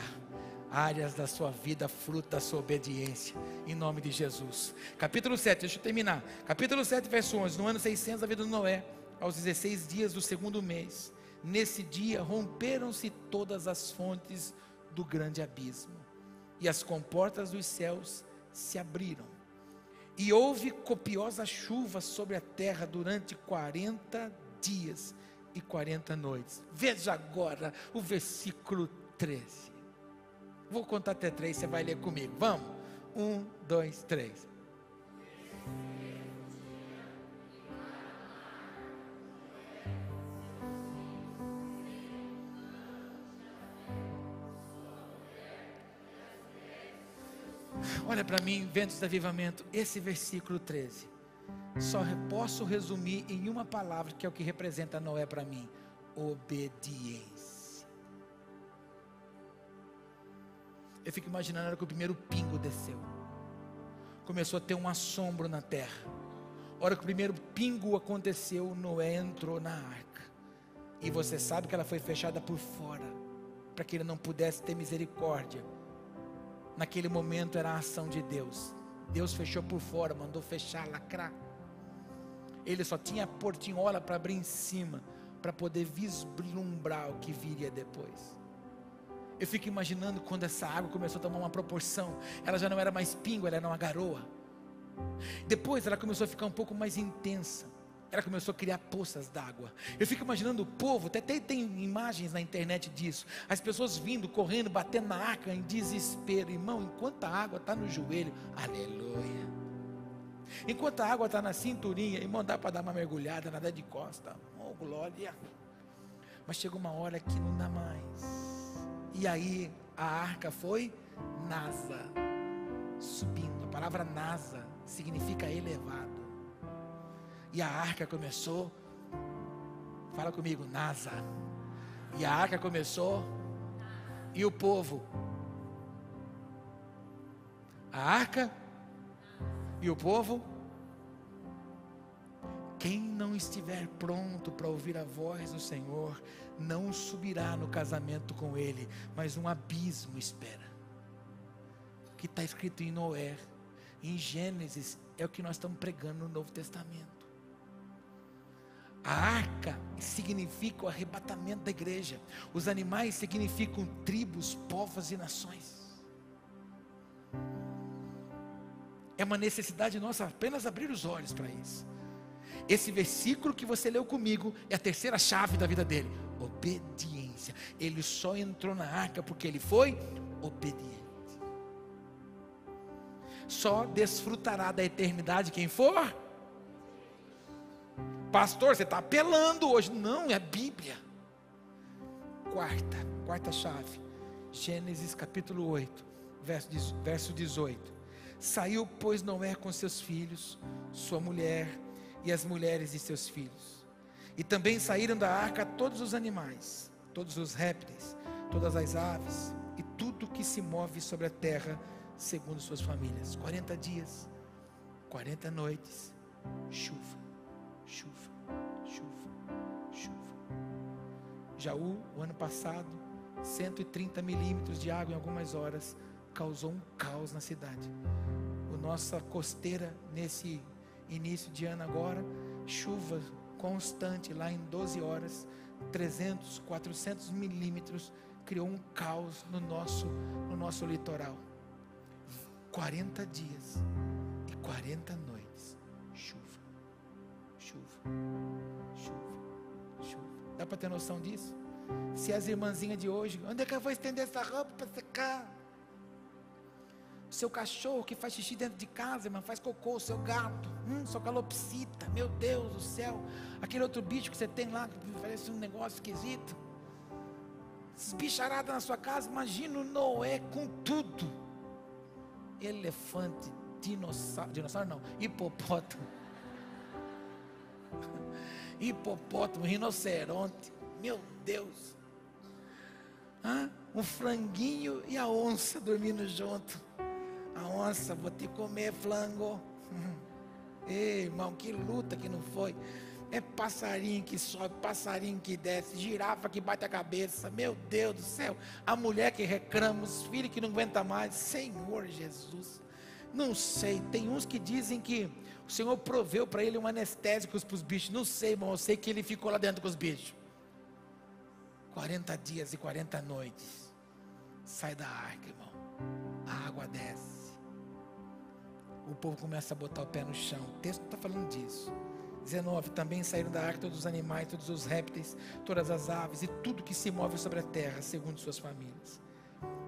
áreas da sua vida, fruto da sua obediência, em nome de Jesus. Capítulo 7, deixa eu terminar. Capítulo 7, verso 11. No ano 600 da vida de Noé, aos 16 dias do segundo mês, nesse dia romperam-se todas as fontes do grande abismo, e as comportas dos céus se abriram, e houve copiosa chuva sobre a terra durante 40 dias e 40 noites. Veja agora o versículo 13. Vou contar até 3, você vai ler comigo. Vamos? 1, 2, 3. Olha para mim, ventos de avivamento, esse versículo 13, só posso resumir em uma palavra, que é o que representa Noé para mim: obediência. Eu fico imaginando a hora que o primeiro pingo desceu, começou a ter um assombro na terra. A hora que o primeiro pingo aconteceu, Noé entrou na arca, e você sabe que ela foi fechada por fora, para que ele não pudesse ter misericórdia. Naquele momento era a ação de Deus. Deus fechou por fora, mandou fechar, lacrar. Ele só tinha a portinhola para abrir em cima, para poder vislumbrar o que viria depois. Eu fico imaginando quando essa água começou a tomar uma proporção. Ela já não era mais pingo, ela era uma garoa. Depois ela começou a ficar um pouco mais intensa. Ela começou a criar poças d'água. Eu fico imaginando o povo, até tem imagens na internet disso, as pessoas vindo, correndo, batendo na arca em desespero. Irmão, enquanto a água está no joelho, aleluia. Enquanto a água está na cinturinha, irmão, dá para dar uma mergulhada, nadar de costa, oh glória. Mas chega uma hora que não dá mais. E aí a arca foi nasa, subindo. A palavra nasa significa elevado. E a arca começou, fala comigo, nasa. E a arca começou, e o povo, a arca e o povo. Quem não estiver pronto para ouvir a voz do Senhor, não subirá no casamento com Ele, mas um abismo espera. O que está escrito em Noé, em Gênesis, é o que nós estamos pregando no Novo Testamento. A arca significa o arrebatamento da igreja. Os animais significam tribos, povos e nações. É uma necessidade nossa apenas abrir os olhos para isso. Esse versículo que você leu comigo é a terceira chave da vida dele: obediência. Ele só entrou na arca porque ele foi obediente. Só desfrutará da eternidade quem for. Pastor, você está apelando hoje. Não, é a Bíblia. Quarta chave, Gênesis capítulo 8, verso 18. Saiu, pois, Noé com seus filhos, sua mulher e as mulheres de seus filhos. E também saíram da arca todos os animais, todos os répteis, todas as aves e tudo que se move sobre a terra, segundo suas famílias. 40 dias, 40 noites, chuva. Chuva, chuva, chuva. Jaú, o ano passado, 130 milímetros de água em algumas horas, causou um caos na cidade. A nossa costeira, nesse início de ano agora, chuva constante lá em 12 horas, 300, 400 milímetros, criou um caos no nosso litoral. 40 dias e 40 noites, chuva. Dá para ter noção disso? Se as irmãzinhas de hoje, onde é que eu vou estender essa roupa para secar? O seu cachorro que faz xixi dentro de casa, irmão, faz cocô, o seu gato, sua calopsita, meu Deus do céu, aquele outro bicho que você tem lá, que parece um negócio esquisito, bicharada na sua casa. Imagina o Noé com tudo, elefante, dinossauro não, hipopótamo, rinoceronte, meu Deus, um franguinho e a onça dormindo junto. A onça, vou te comer, flango. Ei, irmão, que luta que não foi. É passarinho que sobe, passarinho que desce, girafa que bate a cabeça, meu Deus do céu, a mulher que reclama, os filhos que não aguentam mais, Senhor Jesus, não sei, tem uns que dizem que o Senhor proveu para ele um anestésico para os bichos, não sei, irmão, eu sei que ele ficou lá dentro com os bichos, 40 dias e 40 noites, sai da arca, irmão, a água desce, o povo começa a botar o pé no chão, o texto não está falando disso. 19, também saíram da arca todos os animais, todos os répteis, todas as aves e tudo que se move sobre a terra, segundo suas famílias.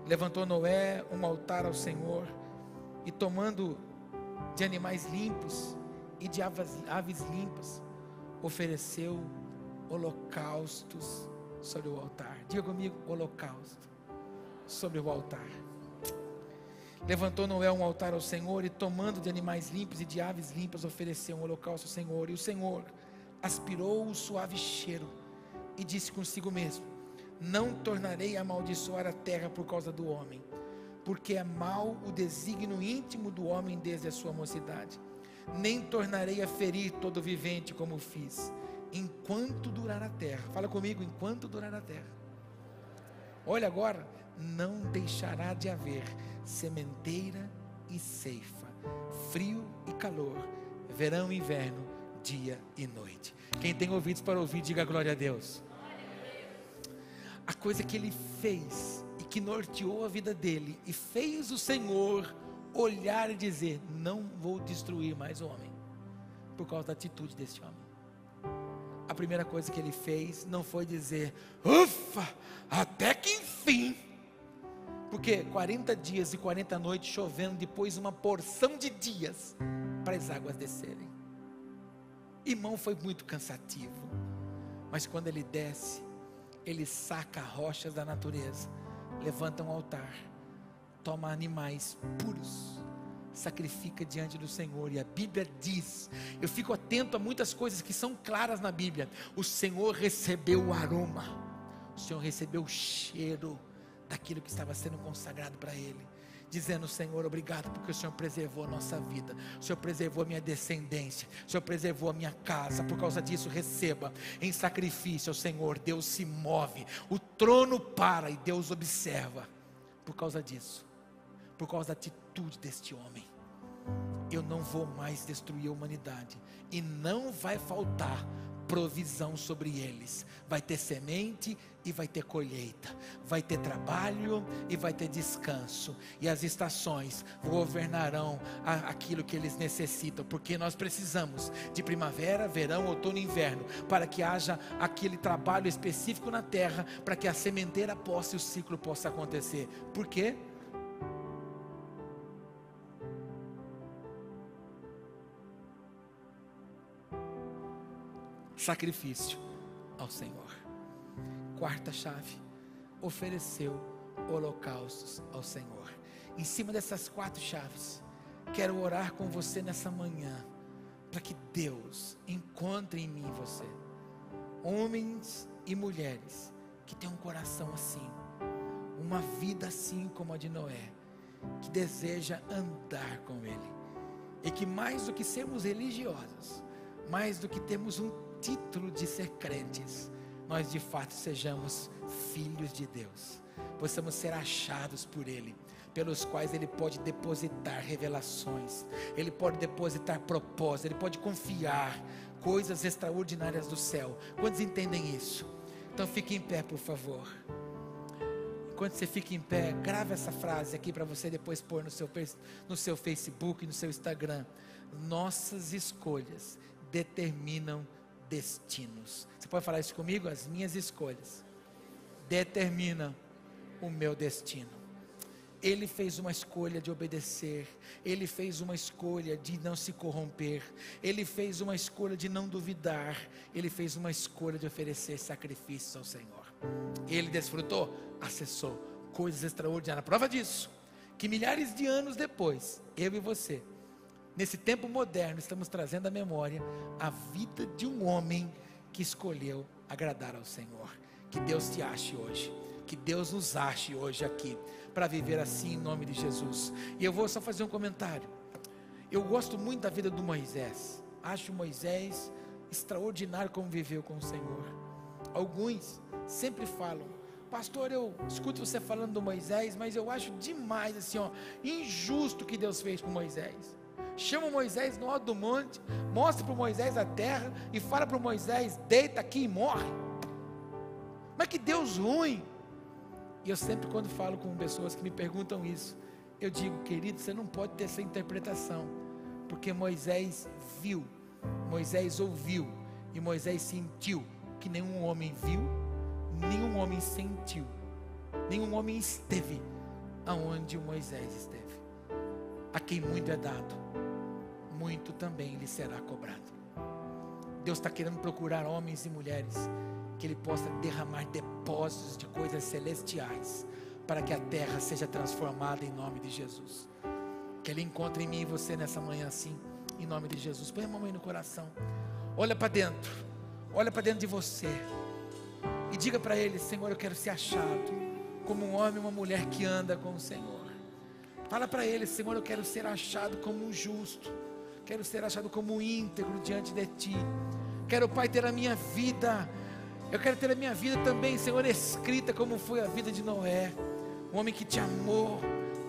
Levantou Noé um altar ao Senhor, e tomando de animais limpos e de aves limpas, ofereceu holocaustos sobre o altar. Diga comigo, holocausto sobre o altar. Levantou Noé um altar ao Senhor, e tomando de animais limpos e de aves limpas, ofereceu um holocausto ao Senhor. E o Senhor aspirou o suave cheiro e disse consigo mesmo: não tornarei a amaldiçoar a terra por causa do homem, porque é mau o desígnio íntimo do homem desde a sua mocidade. Nem tornarei a ferir todo vivente como fiz, enquanto durar a terra. Fala comigo, enquanto durar a terra. Olha agora, não deixará de haver sementeira e ceifa, frio e calor, verão e inverno, dia e noite. Quem tem ouvidos para ouvir, diga glória a Deus. A coisa que ele fez e que norteou a vida dele e fez o Senhor olhar e dizer: não vou destruir mais o homem, por causa da atitude desse homem. A primeira coisa que ele fez não foi dizer: ufa, até que enfim, porque 40 dias e 40 noites chovendo, depois uma porção de dias para as águas descerem. Irmão, foi muito cansativo, mas quando ele desce, ele saca rochas da natureza, levanta um altar, toma animais puros, sacrifica diante do Senhor. E a Bíblia diz, eu fico atento a muitas coisas que são claras na Bíblia. O Senhor recebeu o aroma, o Senhor recebeu o cheiro daquilo que estava sendo consagrado para ele, dizendo: Senhor, obrigado porque o Senhor preservou a nossa vida, o Senhor preservou a minha descendência, o Senhor preservou a minha casa. Por causa disso, receba em sacrifício ao Senhor. Deus se move, o trono para e Deus observa. Por causa disso, por causa da atitude deste homem, eu não vou mais destruir a humanidade, e não vai faltar provisão sobre eles. Vai ter semente e vai ter colheita, vai ter trabalho e vai ter descanso, e as estações governarão aquilo que eles necessitam, porque nós precisamos de primavera, verão, outono e inverno, para que haja aquele trabalho específico na terra, para que a sementeira possa e o ciclo possa acontecer. Por quê? Sacrifício ao Senhor. Quarta chave: ofereceu holocaustos ao Senhor. Em cima dessas 4 chaves, quero orar com você nessa manhã, para que Deus encontre em mim e você homens e mulheres que têm um coração assim, uma vida assim como a de Noé, que deseja andar com Ele, e que mais do que sermos religiosos, mais do que termos um título de ser crentes, nós de fato sejamos filhos de Deus, possamos ser achados por Ele, pelos quais Ele pode depositar revelações, Ele pode depositar propósito, Ele pode confiar coisas extraordinárias do céu. Quantos entendem isso? Então fique em pé, por favor. Enquanto você fica em pé, grave essa frase aqui para você depois pôr no seu Facebook, no seu Instagram. Nossas escolhas determinam destinos. Você pode falar isso comigo? As minhas escolhas determinam o meu destino. Ele fez uma escolha de obedecer, ele fez uma escolha de não se corromper, ele fez uma escolha de não duvidar, ele fez uma escolha de oferecer sacrifícios ao Senhor. Ele desfrutou, acessou coisas extraordinárias. A prova disso, que milhares de anos depois, eu e você, nesse tempo moderno, estamos trazendo à memória a vida de um homem que escolheu agradar ao Senhor. Que Deus te ache hoje, que Deus nos ache hoje aqui, para viver assim em nome de Jesus. E eu vou só fazer um comentário. Eu gosto muito da vida do Moisés, acho Moisés extraordinário como viveu com o Senhor. Alguns sempre falam: pastor, eu escuto você falando do Moisés, mas eu acho demais assim, injusto o que Deus fez com Moisés. Chama o Moisés no alto do monte, mostra para o Moisés a terra e fala para o Moisés: deita aqui e morre. Mas que Deus ruim. E eu sempre, quando falo com pessoas que me perguntam isso, eu digo: querido, você não pode ter essa interpretação, porque Moisés viu, Moisés ouviu e Moisés sentiu que nenhum homem viu, nenhum homem sentiu, nenhum homem esteve aonde o Moisés esteve. A quem muito é dado, muito também lhe será cobrado. Deus está querendo procurar homens e mulheres que Ele possa derramar depósitos de coisas celestiais, para que a terra seja transformada em nome de Jesus. Que Ele encontre em mim e você nessa manhã assim, em nome de Jesus. Põe a mão aí no coração, olha para dentro de você e diga para Ele: Senhor, eu quero ser achado como um homem e uma mulher que anda com o Senhor. Fala para Ele: Senhor, eu quero ser achado como um justo, quero ser achado como um íntegro diante de Ti. Quero, Pai, ter a minha vida, eu quero ter a minha vida também, Senhor, escrita como foi a vida de Noé, um homem que Te amou,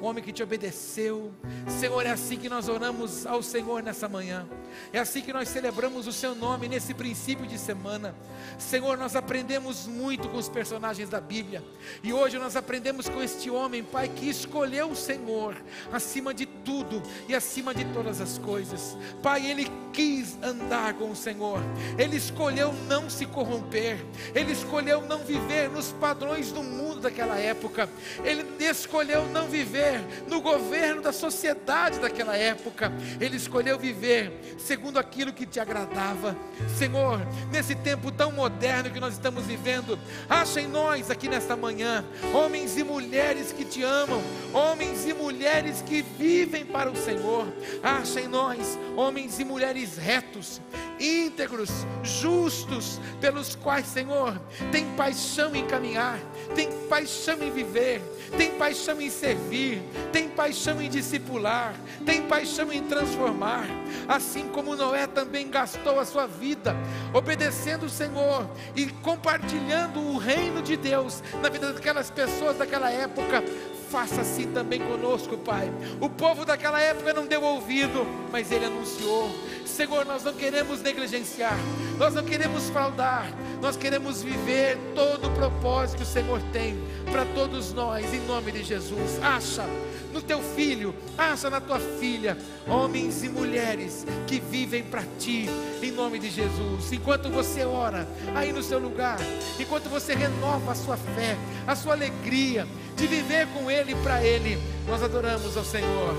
um homem que Te obedeceu. Senhor, é assim que nós oramos ao Senhor nessa manhã, é assim que nós celebramos o Seu nome nesse princípio de semana. Senhor, nós aprendemos muito com os personagens da Bíblia, e hoje nós aprendemos com este homem, Pai, que escolheu o Senhor acima de tudo e acima de todas as coisas. Pai, ele quis andar com o Senhor, ele escolheu não se corromper, ele escolheu não viver nos padrões do mundo daquela época, ele escolheu não viver no governo da sociedade daquela época, ele escolheu viver segundo aquilo que Te agradava. Senhor, nesse tempo tão moderno que nós estamos vivendo, acha em nós aqui nesta manhã homens e mulheres que Te amam, homens e mulheres que vivem para o Senhor. Acha em nós homens e mulheres retos, íntegros, justos, pelos quais, Senhor, tem paixão em caminhar, tem paixão em viver, tem paixão em servir, tem paixão em discipular, tem paixão em transformar. Assim como Noé também gastou a sua vida obedecendo o Senhor e compartilhando o reino de Deus na vida daquelas pessoas daquela época, faça assim também conosco, Pai. O povo daquela época não deu ouvido, mas Ele anunciou. Senhor, nós não queremos negligenciar, nós não queremos fraudar, nós queremos viver todo o propósito que o Senhor tem para todos nós, em nome de Jesus. Acha no teu filho, acha na tua filha, homens e mulheres que vivem para Ti, em nome de Jesus. Enquanto você ora aí no seu lugar, enquanto você renova a sua fé, a sua alegria de viver com Ele e para Ele, nós adoramos ao Senhor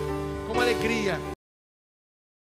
com alegria.